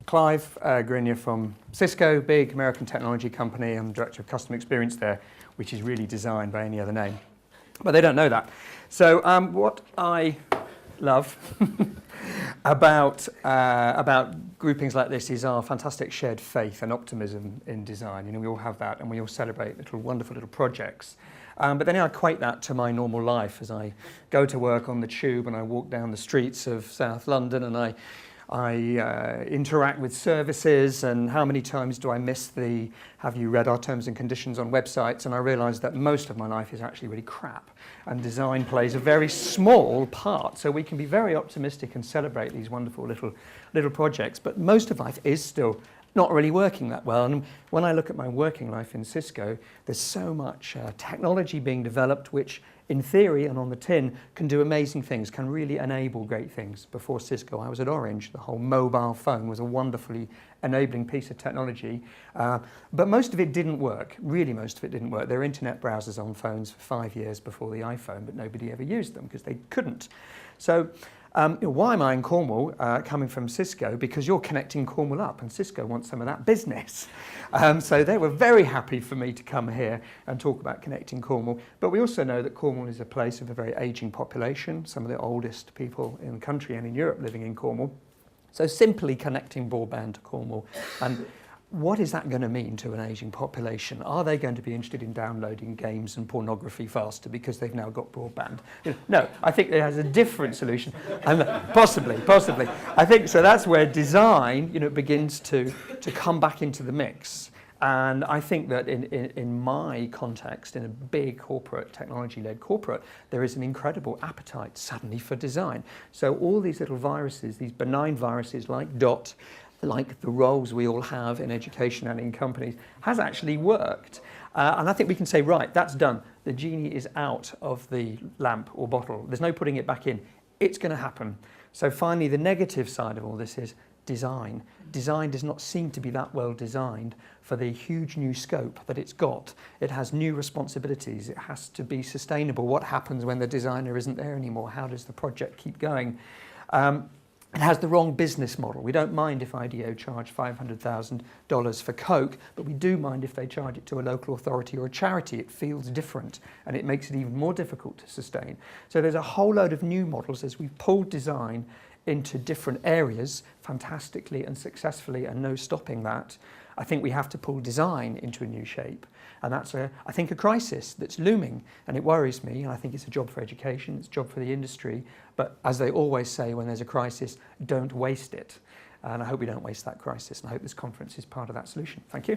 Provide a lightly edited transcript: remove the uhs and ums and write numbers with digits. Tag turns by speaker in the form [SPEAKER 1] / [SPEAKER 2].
[SPEAKER 1] Clive, Grinyer from Cisco, big American technology company. I'm Director of Customer Experience there, which is really design by any other name. But they don't know that. So what I love about groupings like this is our fantastic shared faith and optimism in design. You know, we all have that, and we all celebrate wonderful little projects. But then I equate that to my normal life as I go to work on the tube and I walk down the streets of South London and I interact with services, and how many times do I miss the have you read our terms and conditions on websites, and I realise that most of my life is actually really crap, and design plays a very small part. So we can be very optimistic and celebrate these wonderful little projects, but most of life is still not really working that well. And when I look at my working life in Cisco, there's so much technology being developed which in theory and on the tin can do amazing things, can really enable great things. Before Cisco, I was at Orange. The whole mobile phone was a wonderfully enabling piece of technology, but most of it didn't work. Really, most of it didn't work. There were internet browsers on phones for 5 years before the iPhone, but nobody ever used them because they couldn't. So why am I in Cornwall coming from Cisco? Because you're connecting Cornwall up, and Cisco wants some of that business. So they were very happy for me to come here and talk about connecting Cornwall. But we also know that Cornwall is a place of a very ageing population, some of the oldest people in the country and in Europe living in Cornwall. So simply connecting broadband to Cornwall, and what is that going to mean to an ageing population? Are they going to be interested in downloading games and pornography faster because they've now got broadband? You know, no, I think it has a different solution. And possibly. I think so. That's where design, you know, begins to come back into the mix. And I think that in my context, in a big corporate, technology-led corporate, there is an incredible appetite suddenly for design. So all these little viruses, these benign viruses like DOT, like the roles we all have in education and in companies, has actually worked. And I think we can say, right, that's done. The genie is out of the lamp or bottle. There's no putting it back in. It's going to happen. So finally, the negative side of all this is design. Design does not seem to be that well designed for the huge new scope that it's got. It has new responsibilities. It has to be sustainable. What happens when the designer isn't there anymore? How does the project keep going? It has the wrong business model. We don't mind if IDEO charge $500,000 for Coke, but we do mind if they charge it to a local authority or a charity. It feels different, and it makes it even more difficult to sustain. So there's a whole load of new models as we've pulled design into different areas fantastically and successfully, and no stopping that. I think we have to pull design into a new shape. And that's, I think, a crisis that's looming, and it worries me. And I think it's a job for education, it's a job for the industry. But as they always say, when there's a crisis, don't waste it. And I hope we don't waste that crisis, and I hope this conference is part of that solution. Thank you.